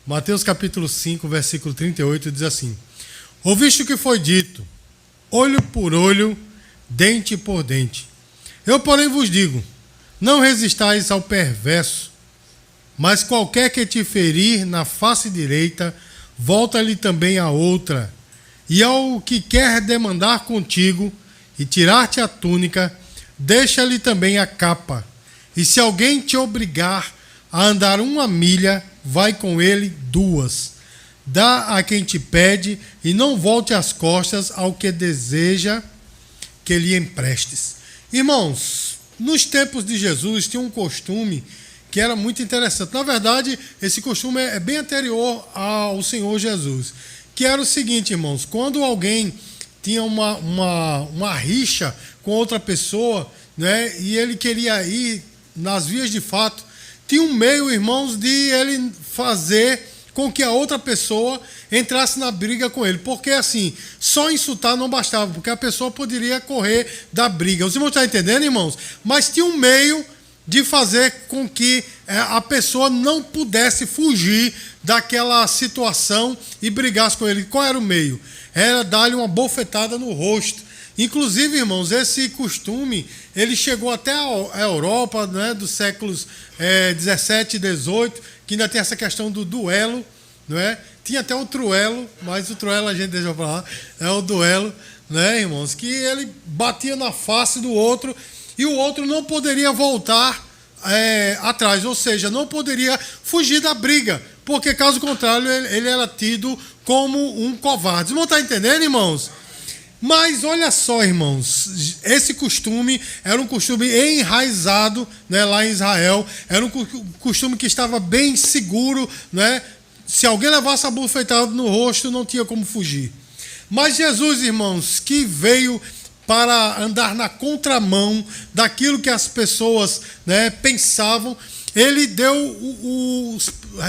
Mateus capítulo 5, versículo 38 diz assim: Ouviste o que foi dito, olho por olho, dente por dente. Eu, porém, vos digo, não resistais ao perverso, mas qualquer que te ferir na face direita, volta-lhe também a outra. E ao que quer demandar contigo e tirar-te a túnica, deixa-lhe também a capa. E se alguém te obrigar a andar 1 milha, vai com ele 2. Dá a quem te pede e não volte as costas ao que deseja que lhe emprestes. Irmãos, nos tempos de Jesus tinha um costume que era muito interessante. Na verdade, esse costume é bem anterior ao Senhor Jesus. Que era o seguinte, irmãos, quando alguém tinha uma rixa com outra pessoa, né, e ele queria ir nas vias de fato, tinha um meio, irmãos, de ele fazer com que a outra pessoa entrasse na briga com ele. Porque assim, só insultar não bastava, porque a pessoa poderia correr da briga. Os irmãos estão entendendo, irmãos? Mas tinha um meio de fazer com que a pessoa não pudesse fugir daquela situação e brigasse com ele. Qual era o meio? Era dar-lhe uma bofetada no rosto. Inclusive, irmãos, esse costume, ele chegou até a Europa, né, dos séculos 17 e 18, que ainda tem essa questão do duelo, não é? Tinha até o truelo, mas o truelo a gente deixa pra lá, é o duelo, né, irmãos? Que ele batia na face do outro e o outro não poderia voltar atrás, ou seja, não poderia fugir da briga, porque caso contrário ele era tido como um covarde. Vocês estão entendendo, irmãos? Mas olha só, irmãos, esse costume era um costume enraizado, né, lá em Israel, era um costume que estava bem seguro, né? Se alguém levasse a bofetada no rosto, não tinha como fugir. Mas Jesus, irmãos, que veio para andar na contramão daquilo que as pessoas, né, pensavam, ele deu o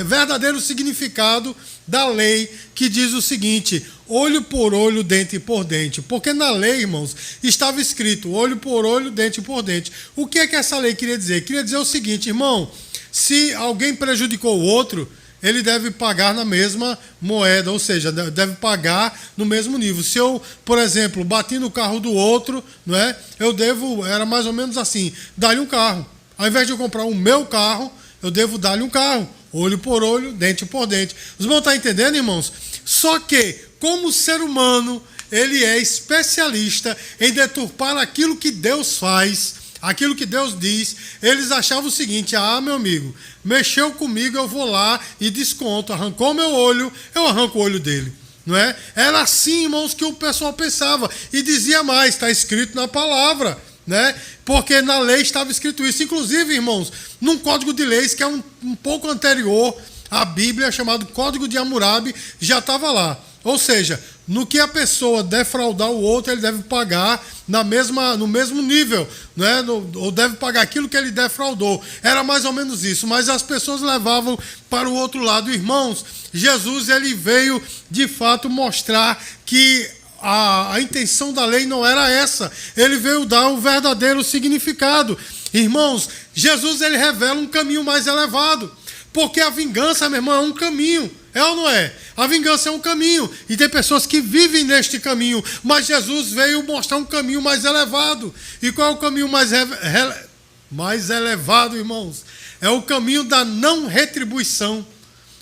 verdadeiro significado da lei, que diz o seguinte: olho por olho, dente por dente. Porque na lei, irmãos, estava escrito olho por olho, dente por dente. O que é que essa lei queria dizer? Queria dizer o seguinte, irmão: se alguém prejudicou o outro, ele deve pagar na mesma moeda, ou seja, deve pagar no mesmo nível. Se eu, por exemplo, bati no carro do outro, não é? Eu devo, era mais ou menos assim, dar-lhe um carro. Ao invés de eu comprar o meu carro, eu devo dar-lhe um carro. Olho por olho, dente por dente. Os irmãos estão entendendo, irmãos? Só que, como o ser humano, ele é especialista em deturpar aquilo que Deus faz, aquilo que Deus diz. Eles achavam o seguinte: ah, meu amigo, mexeu comigo, eu vou lá e desconto. Arrancou meu olho, eu arranco o olho dele. Não é? Era assim, irmãos, que o pessoal pensava. E dizia mais, está escrito na palavra, né? Porque na lei estava escrito isso. Inclusive, irmãos, num código de leis que é um pouco anterior à Bíblia, chamado Código de Hammurabi, já estava lá. Ou seja, no que a pessoa defraudar o outro, ele deve pagar no mesmo nível, né? Ou deve pagar aquilo que ele defraudou. Era mais ou menos isso, mas as pessoas levavam para o outro lado. Irmãos, Jesus, ele veio de fato mostrar que a intenção da lei não era essa. Ele veio dar o verdadeiro significado. Irmãos, Jesus, ele revela um caminho mais elevado. Porque a vingança, meu irmão, é um caminho. É ou não é? A vingança é um caminho. E tem pessoas que vivem neste caminho. Mas Jesus veio mostrar um caminho mais elevado. E qual é o caminho mais elevado, irmãos? É o caminho da não retribuição.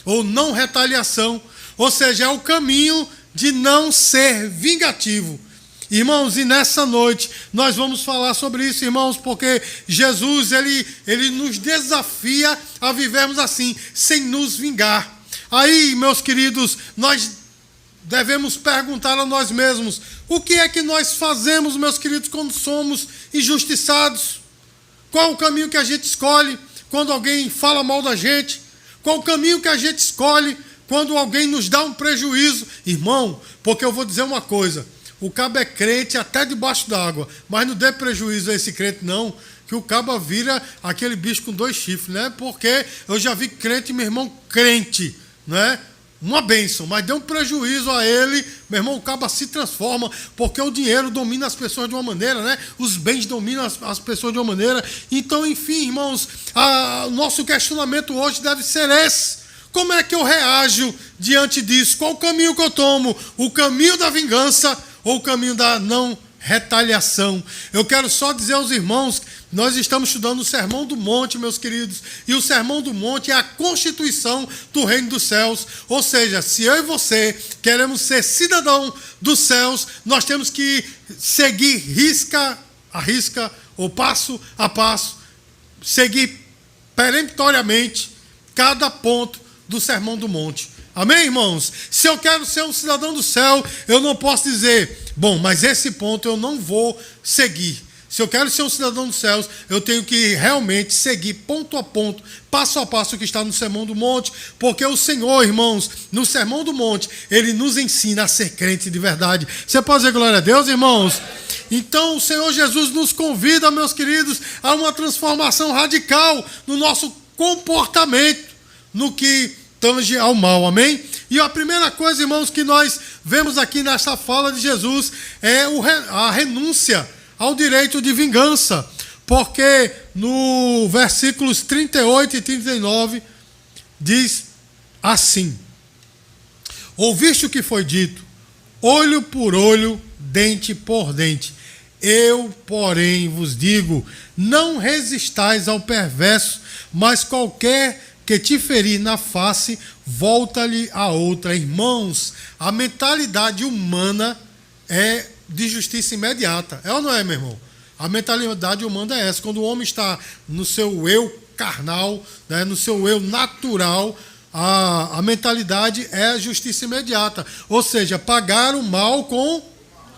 Ou não retaliação. Ou seja, é o caminho de não ser vingativo. Irmãos, e nessa noite nós vamos falar sobre isso, irmãos, porque Jesus, ele nos desafia a vivermos assim, sem nos vingar. Aí, meus queridos, nós devemos perguntar a nós mesmos: o que é que nós fazemos, meus queridos, quando somos injustiçados? Qual o caminho que a gente escolhe quando alguém fala mal da gente? Qual o caminho que a gente escolhe quando alguém nos dá um prejuízo? Irmão, porque eu vou dizer uma coisa: o cabo é crente até debaixo d'água, mas não dê prejuízo a esse crente não, que o cabo vira aquele bicho com 2 chifres, né? Porque eu já vi crente, meu irmão, crente, né? Uma bênção, mas deu um prejuízo a ele, meu irmão, o cabo se transforma, porque o dinheiro domina as pessoas de uma maneira, né? Os bens dominam as pessoas de uma maneira. Então, enfim, irmãos, o nosso questionamento hoje deve ser esse: como é que eu reajo diante disso? Qual o caminho que eu tomo? O caminho da vingança ou o caminho da não retaliação? Eu quero só dizer aos irmãos, nós estamos estudando o Sermão do Monte, meus queridos, e o Sermão do Monte é a constituição do reino dos céus. Ou seja, se eu e você queremos ser cidadão dos céus, nós temos que seguir risca a risca, ou passo a passo, seguir peremptoriamente cada ponto do Sermão do Monte. Amém, irmãos? Se eu quero ser um cidadão do céu, eu não posso dizer, bom, mas esse ponto eu não vou seguir. Se eu quero ser um cidadão dos céus, eu tenho que realmente seguir ponto a ponto, passo a passo o que está no Sermão do Monte, porque o Senhor, irmãos, no Sermão do Monte, Ele nos ensina a ser crente de verdade. Você pode dizer glória a Deus, irmãos? Então o Senhor Jesus nos convida, meus queridos, a uma transformação radical no nosso comportamento, no que tange ao mal, amém? E a primeira coisa, irmãos, que nós vemos aqui nessa fala de Jesus é a renúncia ao direito de vingança, porque no versículos 38 e 39 diz assim: ouviste o que foi dito, olho por olho, dente por dente. Eu, porém, vos digo, não resistais ao perverso, mas qualquer que te ferir na face, volta-lhe a outra. Irmãos, a mentalidade humana é de justiça imediata. É ou não é, meu irmão? A mentalidade humana é essa. Quando o homem está no seu eu carnal, né, no seu eu natural, a mentalidade é a justiça imediata. Ou seja, pagar o mal com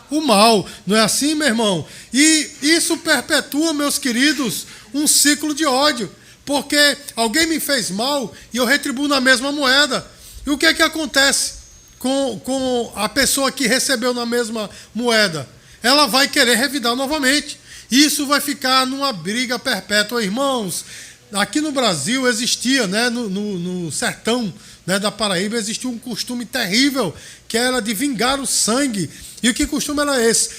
o mal. Não é assim, meu irmão? E isso perpetua, meus queridos, um ciclo de ódio. Porque alguém me fez mal e eu retribuo na mesma moeda. E o que é que acontece com a pessoa que recebeu na mesma moeda? Ela vai querer revidar novamente. Isso vai ficar numa briga perpétua. Irmãos, aqui no Brasil existia, né, no sertão, né, da Paraíba, existia um costume terrível, que era de vingar o sangue. E o que costume era esse?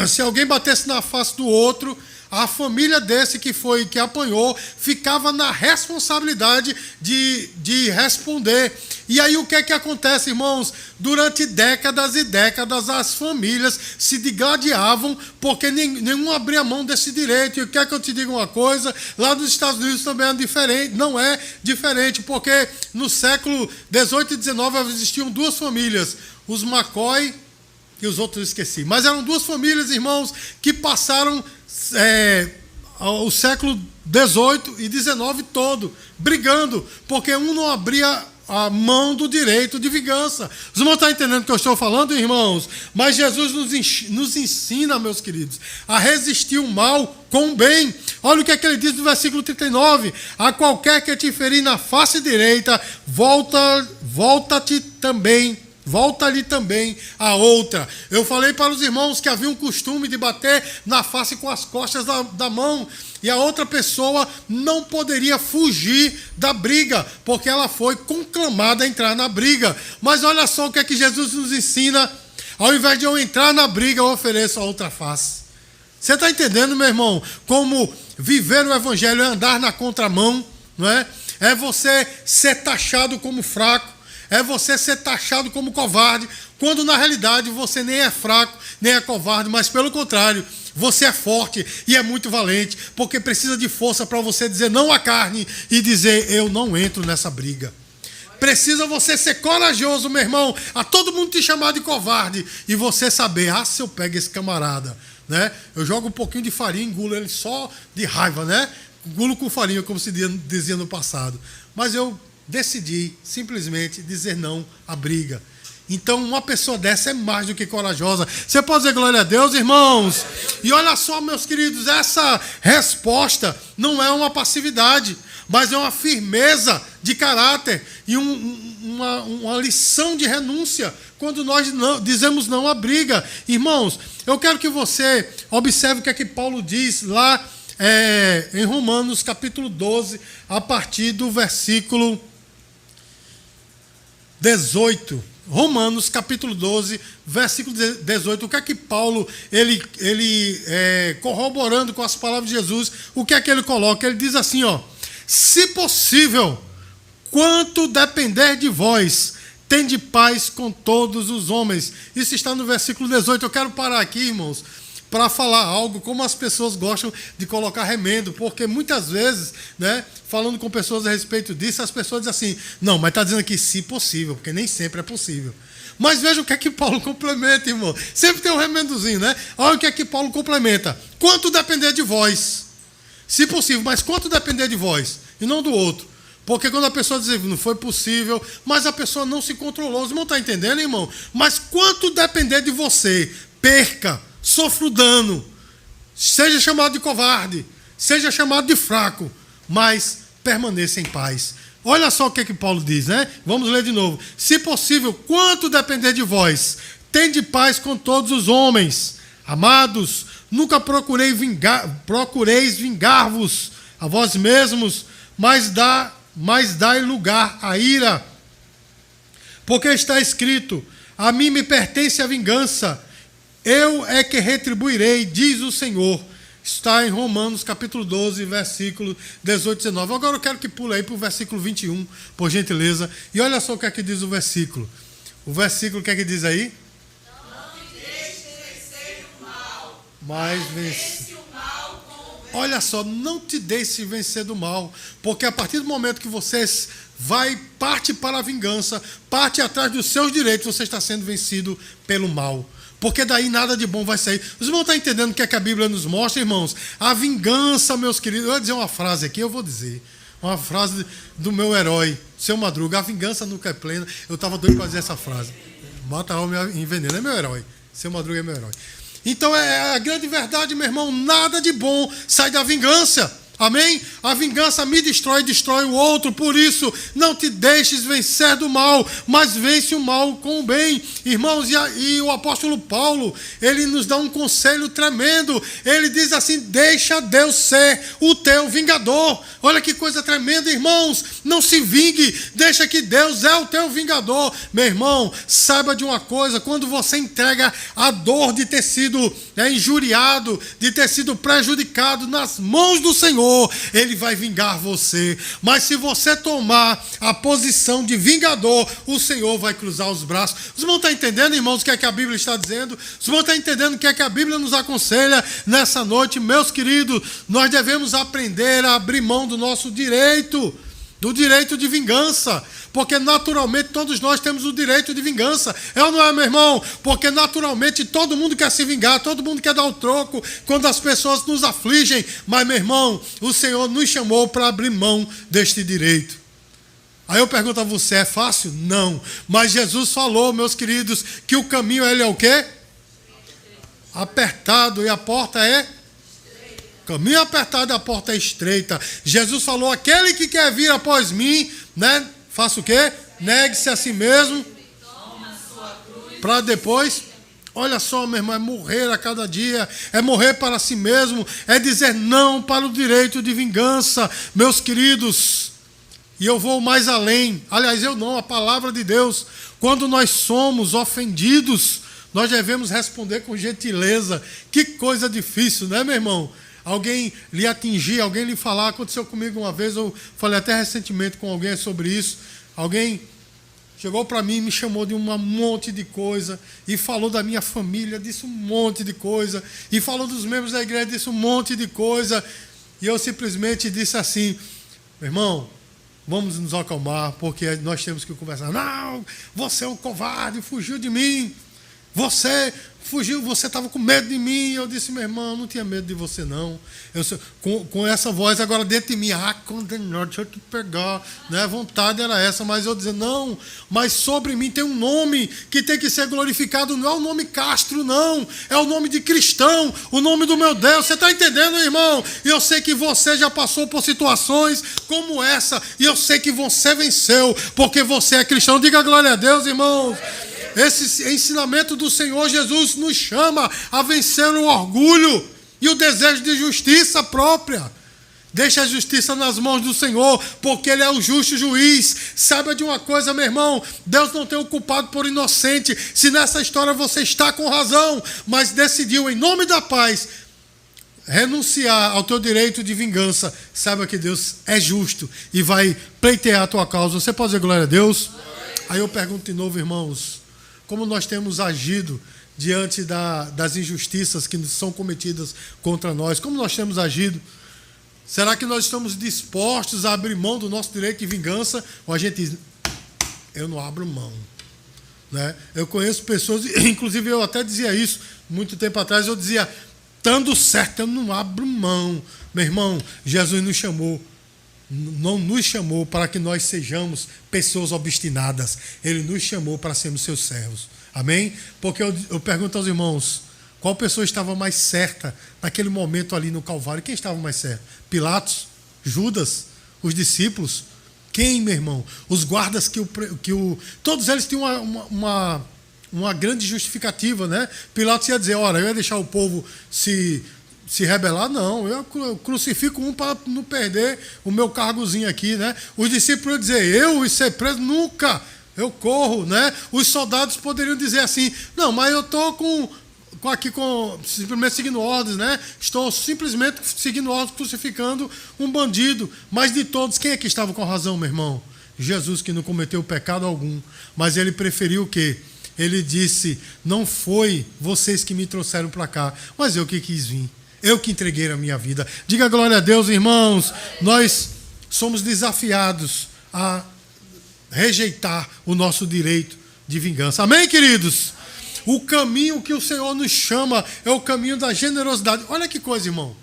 Se alguém batesse na face do outro, a família desse que apanhou ficava na responsabilidade de responder. E aí o que é que acontece, irmãos? Durante décadas e décadas as famílias se digladiavam porque nenhum abria mão desse direito. E quer que eu te diga uma coisa? Lá nos Estados Unidos também é diferente, não é diferente, porque no século 18 e 19 existiam duas famílias, os McCoy e os outros eu esqueci. Mas eram duas famílias, irmãos, que passaram o século 18 e 19 todo, brigando, porque um não abria a mão do direito de vingança. Os irmãos estão entendendo o que eu estou falando, irmãos? Mas Jesus nos ensina, meus queridos, a resistir o mal com o bem. Olha o que é que ele diz no versículo 39. A qualquer que te ferir na face direita, volta-lhe também a outra. Eu falei para os irmãos que havia um costume de bater na face com as costas da mão, e a outra pessoa não poderia fugir da briga, porque ela foi conclamada a entrar na briga. Mas olha só o que é que Jesus nos ensina: ao invés de eu entrar na briga, eu ofereço a outra face. Você está entendendo, meu irmão? Como viver o evangelho é andar na contramão, não é? É você ser taxado como fraco, é você ser taxado como covarde, quando na realidade você nem é fraco, nem é covarde, mas pelo contrário, você é forte e é muito valente, porque precisa de força para você dizer não à carne e dizer eu não entro nessa briga. Precisa você ser corajoso, meu irmão, a todo mundo te chamar de covarde e você saber, se eu pego esse camarada, né? Eu jogo um pouquinho de farinha, engulo ele só de raiva, né? Engulo com farinha, como se dizia no passado. Mas eu decidi simplesmente dizer não à briga. Então uma pessoa dessa é mais do que corajosa. Você pode dizer glória a Deus, irmãos? E olha só, meus queridos, essa resposta não é uma passividade, mas é uma firmeza de caráter e uma lição de renúncia quando nós dizemos não à briga. Irmãos, eu quero que você observe o que é que Paulo diz lá em Romanos capítulo 12, a partir do versículo 18. Romanos capítulo 12, versículo 18. O que é que Paulo, corroborando com as palavras de Jesus, o que é que ele coloca? Ele diz assim, se possível, quanto depender de vós, tende paz com todos os homens. Isso está no versículo 18. Eu quero parar aqui, irmãos, para falar algo, como as pessoas gostam de colocar remendo, porque muitas vezes, né, falando com pessoas a respeito disso, as pessoas dizem assim, não, mas está dizendo aqui se possível, porque nem sempre é possível. Mas veja o que é que Paulo complementa, irmão. Sempre tem um remendozinho, né? Olha o que é que Paulo complementa. Quanto depender de vós, se possível, mas quanto depender de vós, e não do outro. Porque quando a pessoa diz, não foi possível, mas a pessoa não se controlou. Os irmãos estão entendendo, irmão? Mas quanto depender de você, perca, sofra o dano, seja chamado de covarde, seja chamado de fraco, mas permaneça em paz. Olha só o que é que Paulo diz, né? Vamos ler de novo. Se possível, quanto depender de vós, tende paz com todos os homens. Amados, nunca procureis vingar-vos a vós mesmos, mas dai lugar à ira. Porque está escrito, a mim me pertence a vingança, eu é que retribuirei, diz o Senhor. Está em Romanos capítulo 12, versículo 18 e 19. Agora eu quero que pule aí para o versículo 21, por gentileza. E olha só o que é que diz o versículo. O versículo, o que é que diz aí? Não te deixes vencer do mal, mas vence o mal com o bem. Olha só, não te deixe vencer do mal, porque a partir do momento que você parte para a vingança, parte atrás dos seus direitos, você está sendo vencido pelo mal. Porque daí nada de bom vai sair. Os irmãos estão entendendo o que é que a Bíblia nos mostra, irmãos? A vingança, meus queridos. Eu vou dizer uma frase aqui, eu vou dizer. Uma frase do meu herói, Seu Madruga. A vingança nunca é plena. Eu estava doido para dizer essa frase. Mata a alma e envenena. É meu herói. Seu Madruga é meu herói. Então é a grande verdade, meu irmão. Nada de bom sai da vingança. Amém? A vingança me destrói, destrói o outro. Por isso, não te deixes vencer do mal, mas vence o mal com o bem. Irmãos, e o apóstolo Paulo, ele nos dá um conselho tremendo. Ele diz assim, deixa Deus ser o teu vingador. Olha que coisa tremenda, irmãos. Não se vingue, deixa que Deus é o teu vingador. Meu irmão, saiba de uma coisa, quando você entrega a dor de ter sido injuriado, de ter sido prejudicado nas mãos do Senhor, Ele vai vingar você. Mas se você tomar a posição de vingador, o Senhor vai cruzar os braços. Os irmãos estão entendendo, irmãos, o que é que a Bíblia está dizendo? Os irmãos estão entendendo o que é que a Bíblia nos aconselha nessa noite? Meus queridos, nós devemos aprender a abrir mão do nosso direito, do direito de vingança. Porque naturalmente todos nós temos o direito de vingança. É ou não é, meu irmão? Porque naturalmente todo mundo quer se vingar, todo mundo quer dar o troco quando as pessoas nos afligem. Mas, meu irmão, o Senhor nos chamou para abrir mão deste direito. Aí eu pergunto a você, é fácil? Não. Mas Jesus falou, meus queridos, que o caminho ele é o quê? Apertado e a porta é? O caminho apertado e a porta é estreita. Jesus falou, aquele que quer vir após mim, né? Faça o quê? Negue-se a si mesmo. Para depois. Olha só, meu irmão, é morrer a cada dia. É morrer para si mesmo. É dizer não para o direito de vingança. Meus queridos. E eu vou mais além. Aliás, eu não, a palavra de Deus. Quando nós somos ofendidos, nós devemos responder com gentileza. Que coisa difícil, né, meu irmão? Alguém lhe atingir, alguém lhe falar. Aconteceu comigo uma vez, eu falei até recentemente com alguém sobre isso. Alguém chegou para mim e me chamou de um monte de coisa, e falou da minha família, disse um monte de coisa, e falou dos membros da igreja, disse um monte de coisa, e eu simplesmente disse assim, meu irmão, vamos nos acalmar, porque nós temos que conversar. Não, você é um covarde, fugiu de mim, você fugiu, você estava com medo de mim. Eu disse, meu irmão, eu não tinha medo de você, não. Com essa voz agora dentro de mim, condenado, deixa eu te pegar. Né? A vontade era essa, mas eu dizia, não, mas sobre mim tem um nome que tem que ser glorificado. Não é o nome Castro, não. É o nome de cristão, o nome do meu Deus. Você está entendendo, irmão? E eu sei que você já passou por situações como essa, e eu sei que você venceu, porque você é cristão. Diga glória a Deus, irmãos. Esse ensinamento do Senhor Jesus nos chama a vencer o orgulho e o desejo de justiça própria. Deixa a justiça nas mãos do Senhor, porque Ele é o justo juiz. Saiba de uma coisa, meu irmão, Deus não tem o culpado por inocente. Se nessa história você está com razão, mas decidiu em nome da paz renunciar ao teu direito de vingança, saiba que Deus é justo e vai pleitear a tua causa. Você pode dizer glória a Deus? Aí eu pergunto de novo, irmãos, como nós temos agido diante das injustiças que são cometidas contra nós? Como nós temos agido? Será que nós estamos dispostos a abrir mão do nosso direito de vingança? Ou a gente diz, eu não abro mão. Né? Eu conheço pessoas, inclusive eu até dizia isso muito tempo atrás, eu dizia, estando certo, eu não abro mão. Meu irmão, Jesus nos chamou, não nos chamou para que nós sejamos pessoas obstinadas. Ele nos chamou para sermos seus servos. Amém? Porque eu pergunto aos irmãos, qual pessoa estava mais certa naquele momento ali no Calvário? Quem estava mais certo? Pilatos? Judas? Os discípulos? Quem, meu irmão? Os guardas todos eles tinham uma grande justificativa, né? Pilatos ia dizer, ora, eu ia deixar o povo se rebelar? Não, eu crucifico um para não perder o meu cargozinho aqui, né? Os discípulos iam dizer, eu ser preso? Nunca, eu corro, né? Os soldados poderiam dizer assim, não, mas eu estou simplesmente seguindo ordens, né? Estou simplesmente seguindo ordens, crucificando um bandido. Mas de todos, quem é que estava com razão, meu irmão? Jesus, que não cometeu pecado algum, mas ele preferiu o quê? Ele disse, não foi vocês que me trouxeram para cá, mas eu que quis vir. Eu que entreguei a minha vida. Diga glória a Deus, irmãos. Nós somos desafiados a rejeitar o nosso direito de vingança. Amém, queridos? O caminho que o Senhor nos chama é o caminho da generosidade. Olha que coisa, irmão.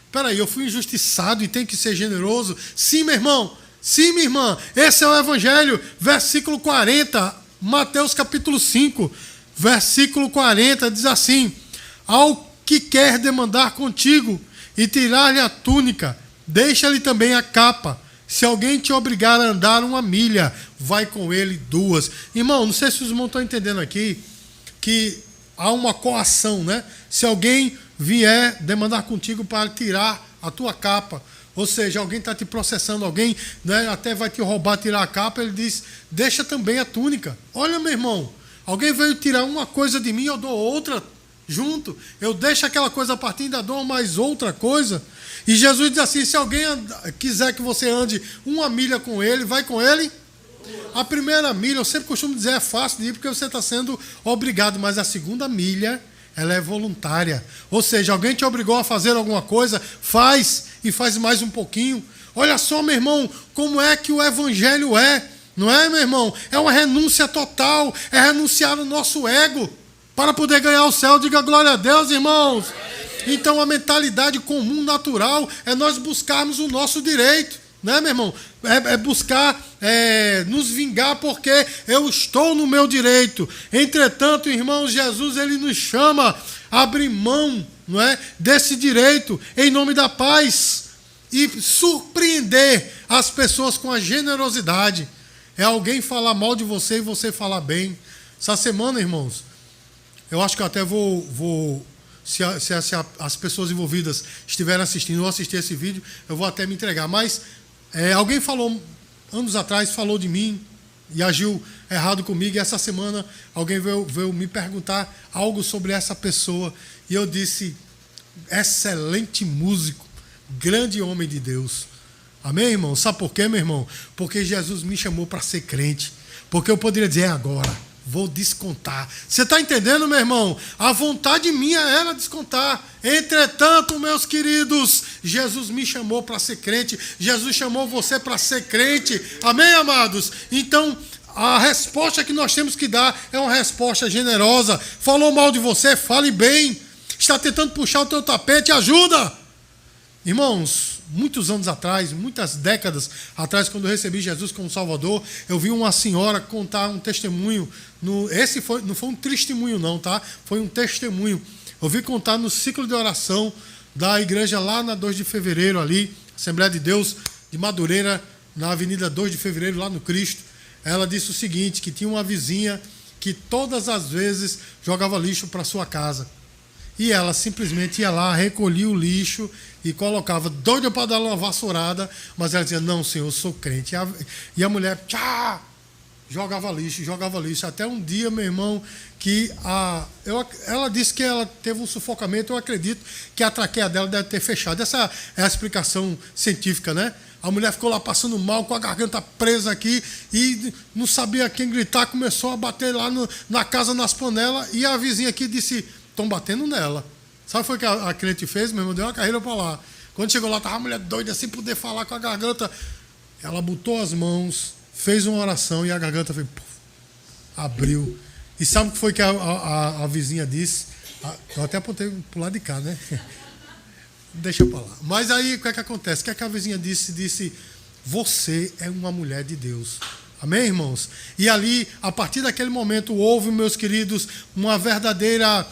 Espera aí, eu fui injustiçado e tenho que ser generoso? Sim, meu irmão. Sim, minha irmã. Esse é o Evangelho. Versículo 40, Mateus capítulo 5, versículo 40, diz assim, ao que quer demandar contigo e tirar-lhe a túnica, deixa-lhe também a capa. Se alguém te obrigar a andar 1 milha, vai com ele 2. Irmão, não sei se os irmãos estão entendendo aqui, que há uma coação, né? Se alguém vier demandar contigo para tirar a tua capa, ou seja, alguém está te processando, alguém, né, até vai te roubar, tirar a capa, ele diz, deixa também a túnica. Olha, meu irmão, alguém veio tirar uma coisa de mim, eu dou outra junto. Eu deixo aquela coisa a partir, ainda dou mais outra coisa. E Jesus diz assim, se alguém quiser que você ande 1 milha com ele, vai com ele. A primeira milha, eu sempre costumo dizer, é fácil de ir porque você está sendo obrigado, mas a 2ª milha, ela é voluntária. Ou seja, alguém te obrigou a fazer alguma coisa, faz e faz mais um pouquinho. Olha só, meu irmão, como é que o Evangelho é. Não é, meu irmão? É uma renúncia total, é renunciar ao nosso ego para poder ganhar o céu. Diga glória a Deus, irmãos. Então a mentalidade comum, natural, é nós buscarmos o nosso direito. Né, meu irmão? É buscar nos vingar porque eu estou no meu direito. Entretanto, irmãos, Jesus ele nos chama a abrir mão, não é, desse direito em nome da paz e surpreender as pessoas com a generosidade. É alguém falar mal de você e você falar bem. Essa semana, irmãos, eu acho que eu até vou se as pessoas envolvidas estiverem assistindo ou assistir esse vídeo, eu vou até me entregar. Mas alguém falou, anos atrás, falou de mim e agiu errado comigo. E essa semana alguém veio me perguntar algo sobre essa pessoa. E eu disse, excelente músico, grande homem de Deus. Amém, irmão? Sabe por quê, meu irmão? Porque Jesus me chamou para ser crente. Porque eu poderia dizer, agora vou descontar. Você está entendendo, meu irmão? A vontade minha era descontar. Entretanto, meus queridos, Jesus me chamou para ser crente. Jesus chamou você para ser crente. Amém, amados? Então, a resposta que nós temos que dar é uma resposta generosa. Falou mal de você, fale bem. Está tentando puxar o teu tapete, ajuda. Irmãos, muitos anos atrás, muitas décadas atrás, quando eu recebi Jesus como Salvador, eu vi uma senhora contar um testemunho. Não foi um testemunho não, tá? Foi um testemunho. Eu vi contar no ciclo de oração da igreja lá na 2 de fevereiro ali, Assembleia de Deus de Madureira, na Avenida 2 de Fevereiro, lá no Cristo. Ela disse o seguinte, que tinha uma vizinha que todas as vezes jogava lixo para sua casa. E ela simplesmente ia lá, recolhia o lixo e colocava, doida para dar uma vassourada, mas ela dizia, não, senhor, eu sou crente. E a mulher, tchá, jogava lixo. Até um dia, meu irmão, que ela disse que ela teve um sufocamento. Eu acredito que a traqueia dela deve ter fechado. Essa é a explicação científica, né? A mulher ficou lá passando mal, com a garganta presa aqui, e não sabia quem gritar, começou a bater lá na casa, nas panelas, e a vizinha aqui disse, estão batendo nela. Sabe o que foi que a cliente fez? Meu irmão, deu uma carreira para lá. Quando chegou lá, estava a mulher doida, sem poder falar com a garganta. Ela botou as mãos, fez uma oração, e a garganta fez, abriu. E sabe o que foi que a vizinha disse? Eu até apontei para o lado de cá, né? Deixa para lá. Mas aí, o que é que acontece? O que é que a vizinha disse? Disse, você é uma mulher de Deus. Amém, irmãos? E ali, a partir daquele momento, houve, meus queridos, uma verdadeira,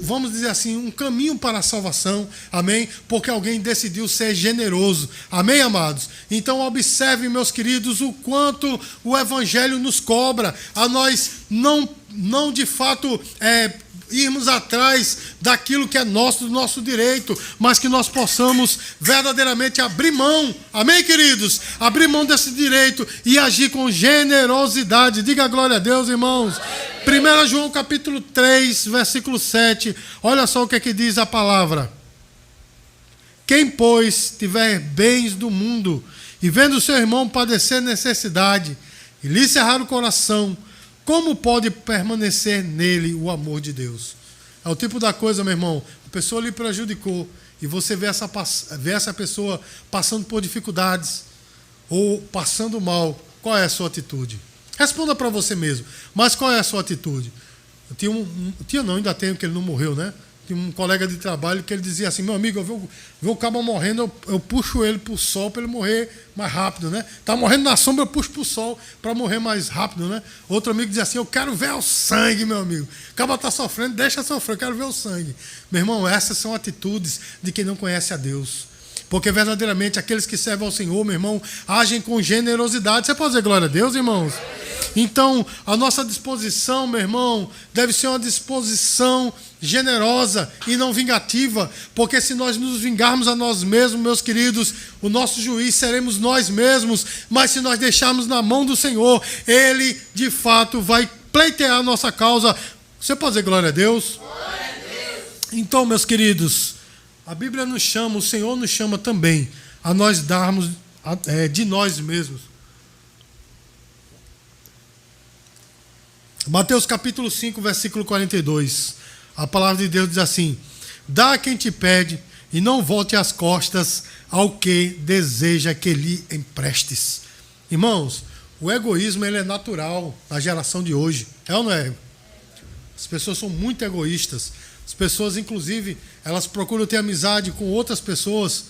vamos dizer assim, um caminho para a salvação. Amém? Porque alguém decidiu ser generoso. Amém, amados? Então, observe, meus queridos, o quanto o Evangelho nos cobra. A nós não de fato, irmos atrás daquilo que é nosso, do nosso direito, mas que nós possamos verdadeiramente abrir mão, amém, queridos? Abrir mão desse direito e agir com generosidade. Diga glória a Deus, irmãos. 1 João capítulo 3, versículo 7, olha só o que é que diz a palavra. Quem, pois, tiver bens do mundo e vendo seu irmão padecer necessidade e lhe cerrar o coração, como pode permanecer nele o amor de Deus? É o tipo da coisa, meu irmão, a pessoa lhe prejudicou e você vê essa pessoa passando por dificuldades ou passando mal. Qual é a sua atitude? Responda para você mesmo. Mas qual é a sua atitude? Ainda tenho, que ele não morreu, né? Tinha um colega de trabalho que ele dizia assim, meu amigo, eu vi o cabo morrendo, eu puxo ele para o sol para ele morrer mais rápido, né? Tá morrendo na sombra, eu puxo para o sol para morrer mais rápido, né? Outro amigo dizia assim, eu quero ver o sangue, meu amigo. O cabo está sofrendo, deixa sofrer, eu quero ver o sangue. Meu irmão, essas são atitudes de quem não conhece a Deus. Porque verdadeiramente aqueles que servem ao Senhor, meu irmão, agem com generosidade. Você pode dizer glória a Deus, irmãos? Então, a nossa disposição, meu irmão, deve ser uma disposição generosa e não vingativa, porque se nós nos vingarmos a nós mesmos, meus queridos, o nosso juiz seremos nós mesmos, mas se nós deixarmos na mão do Senhor, Ele, de fato, vai pleitear a nossa causa. Você pode dizer glória a Deus? Glória a Deus. Então, meus queridos, a Bíblia nos chama, o Senhor nos chama também a nós darmos de nós mesmos. Mateus capítulo 5, versículo 42. A palavra de Deus diz assim, dá a quem te pede e não volte as costas ao que deseja que lhe emprestes. Irmãos, o egoísmo ele é natural na geração de hoje. É ou não é? As pessoas são muito egoístas. As pessoas, inclusive, elas procuram ter amizade com outras pessoas,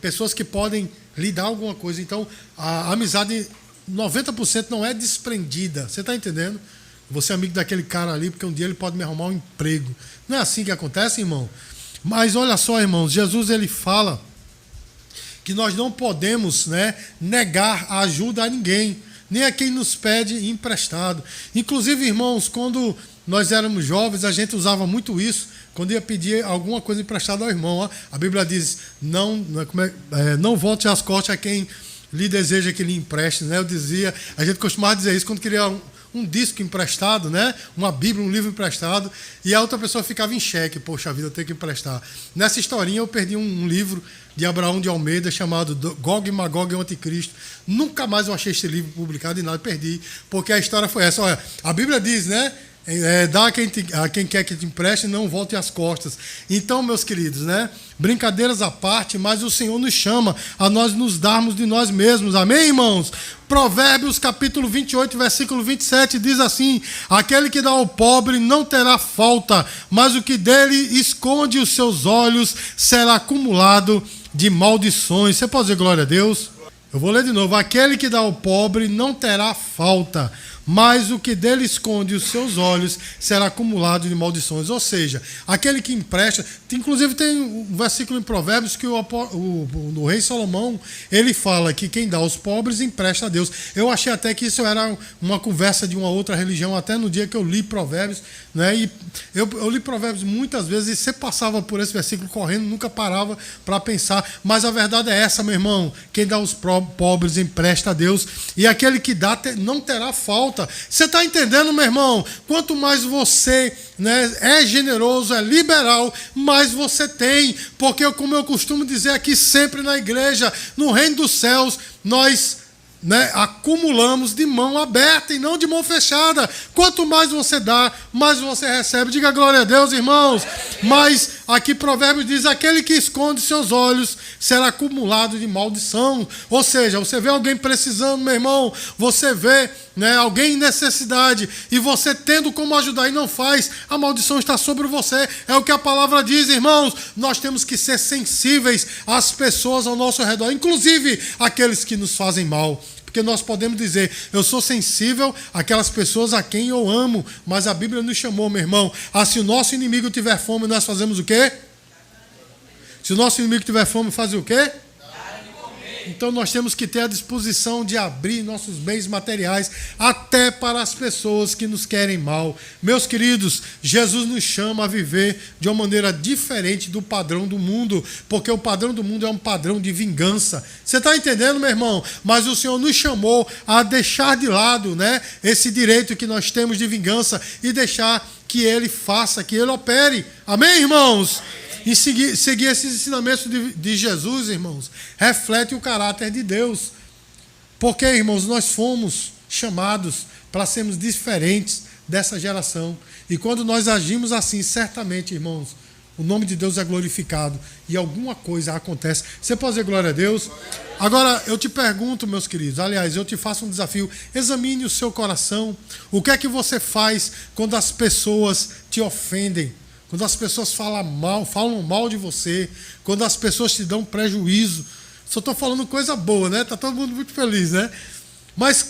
pessoas que podem lhe dar alguma coisa. Então, a amizade, 90% não é desprendida. Você está entendendo? Você é amigo daquele cara ali, porque um dia ele pode me arrumar um emprego. Não é assim que acontece, irmão? Mas olha só, irmãos, Jesus ele fala que nós não podemos, negar a ajuda a ninguém, nem a quem nos pede emprestado. Inclusive, irmãos, quando nós éramos jovens, a gente usava muito isso, quando ia pedir alguma coisa emprestada ao irmão. Ó. A Bíblia diz, não volte as costas a quem lhe deseja que lhe empreste. Né? A gente costumava dizer isso quando queria um disco emprestado, uma Bíblia, um livro emprestado, e a outra pessoa ficava em xeque, poxa vida, eu tenho que emprestar. Nessa historinha eu perdi um livro de Abraão de Almeida chamado Gog e Magog e o Anticristo. Nunca mais eu achei esse livro publicado e nada, perdi, porque a história foi essa. Olha, a Bíblia diz, dá a quem quer que te empreste e não volte as costas. Então, meus queridos, brincadeiras à parte, mas o Senhor nos chama a nós nos darmos de nós mesmos. Amém, irmãos? Provérbios capítulo 28, versículo 27 diz assim, aquele que dá ao pobre não terá falta, mas o que dele esconde os seus olhos será acumulado de maldições. Você pode dizer glória a Deus? Eu vou ler de novo. Aquele que dá ao pobre não terá falta, mas o que dele esconde os seus olhos será acumulado de maldições. Ou seja, aquele que empresta, inclusive tem um versículo em Provérbios que o rei Salomão, ele fala que quem dá aos pobres empresta a Deus. Eu achei até que isso era uma conversa de uma outra religião, até no dia que eu li Provérbios, né? E eu li Provérbios muitas vezes e você passava por esse versículo correndo, nunca parava para pensar, mas a verdade é essa, meu irmão: quem dá aos pobres empresta a Deus, e aquele que dá não terá falta. Você está entendendo, meu irmão? Quanto mais você, né, é generoso, é liberal, mais você tem, porque como eu costumo dizer aqui sempre na igreja, no reino dos céus, nós, né, acumulamos de mão aberta e não de mão fechada. Quanto mais você dá, mais você recebe. Diga glória a Deus, irmãos. Mas aqui Provérbios diz: aquele que esconde seus olhos será acumulado de maldição. Ou seja, você vê alguém precisando, meu irmão, você vê, né, alguém em necessidade, e você tendo como ajudar e não faz, a maldição está sobre você. É o que a palavra diz, irmãos. Nós temos que ser sensíveis às pessoas ao nosso redor, inclusive aqueles que nos fazem mal. Porque nós podemos dizer: eu sou sensível àquelas pessoas a quem eu amo, mas a Bíblia nos chamou, meu irmão, se o nosso inimigo tiver fome, nós fazemos o quê? Se o nosso inimigo tiver fome, faz o quê? Então nós temos que ter a disposição de abrir nossos bens materiais até para as pessoas que nos querem mal. Meus queridos, Jesus nos chama a viver de uma maneira diferente do padrão do mundo, porque o padrão do mundo é um padrão de vingança. Você está entendendo, meu irmão? Mas o Senhor nos chamou a deixar de lado, né, esse direito que nós temos de vingança e deixar que Ele faça, que Ele opere. Amém, irmãos? E seguir esses ensinamentos de Jesus, irmãos, reflete o caráter de Deus. Porque, irmãos, nós fomos chamados para sermos diferentes dessa geração. E quando nós agimos assim, certamente, irmãos, o nome de Deus é glorificado e alguma coisa acontece. Você pode dizer glória a Deus? Agora, eu te pergunto, meus queridos, aliás, eu te faço um desafio: examine o seu coração. O que é que você faz quando as pessoas te ofendem? Quando as pessoas falam mal de você, quando as pessoas te dão prejuízo. Só estou falando coisa boa, né? Está todo mundo muito feliz, né? Mas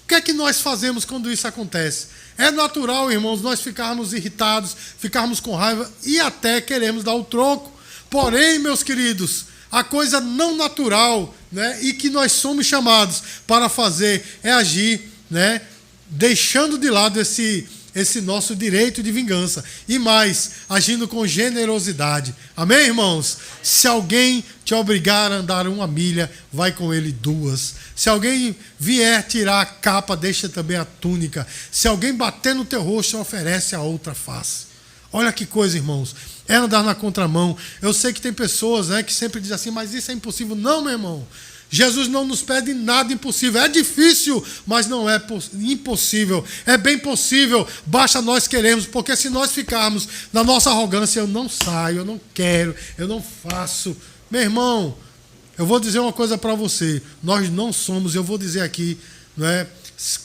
o que é que nós fazemos quando isso acontece? É natural, irmãos, nós ficarmos irritados, ficarmos com raiva e até queremos dar o troco. Porém, meus queridos, a coisa não natural, né, e que nós somos chamados para fazer é agir, né, deixando de lado esse nosso direito de vingança, e mais, agindo com generosidade. Amém, irmãos? Se alguém te obrigar a andar 1 milha, vai com ele 2. Se alguém vier tirar a capa, deixa também a túnica. Se alguém bater no teu rosto, oferece a outra face. Olha que coisa, irmãos. É andar na contramão. Eu sei que tem pessoas, né, que sempre dizem assim: mas isso é impossível. Não, meu irmão. Jesus não nos pede nada impossível. É difícil, mas não é impossível. É bem possível, basta nós queremos. Porque se nós ficarmos na nossa arrogância: eu não saio, eu não quero, eu não faço. Meu irmão, eu vou dizer uma coisa para você: nós não somos, eu vou dizer aqui, não é,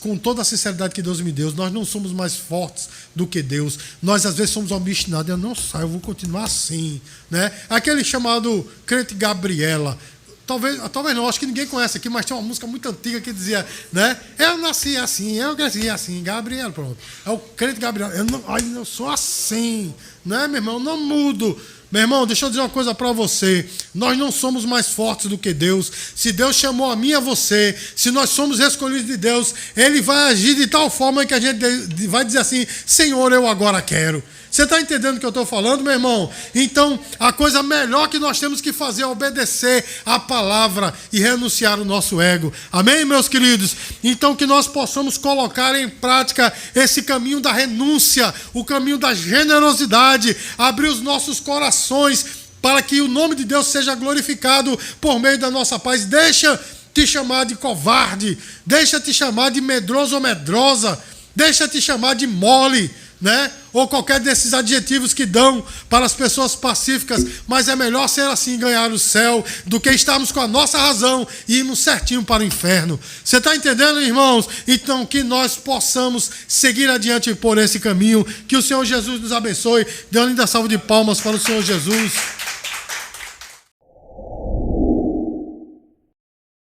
com toda a sinceridade que Deus me deu, nós não somos mais fortes do que Deus. Nós às vezes somos obstinados: eu não saio, eu vou continuar assim, né? Aquele chamado crente Gabriela. Talvez não, acho que ninguém conhece aqui, mas tem uma música muito antiga que dizia, né? Eu nasci assim, eu cresci assim, Gabriel, pronto. É o crente Gabriel. Eu sou assim, né, meu irmão? Eu não mudo. Meu irmão, deixa eu dizer uma coisa para você: nós não somos mais fortes do que Deus. Se Deus chamou a mim e a você, se nós somos escolhidos de Deus, Ele vai agir de tal forma que a gente vai dizer assim: Senhor, eu agora quero. Você está entendendo o que eu estou falando, meu irmão? Então, a coisa melhor que nós temos que fazer é obedecer a palavra e renunciar o nosso ego. Amém, meus queridos? Então, que nós possamos colocar em prática esse caminho da renúncia, o caminho da generosidade, abrir os nossos corações para que o nome de Deus seja glorificado por meio da nossa paz. Deixa te chamar de covarde, deixa te chamar de medroso ou medrosa, deixa te chamar de mole, né? Ou qualquer desses adjetivos que dão para as pessoas pacíficas, mas é melhor ser assim, ganhar o céu, do que estarmos com a nossa razão e irmos certinho para o inferno. Você está entendendo, irmãos? Então, que nós possamos seguir adiante por esse caminho, que o Senhor Jesus nos abençoe. Dê uma linda salva de palmas para o Senhor Jesus.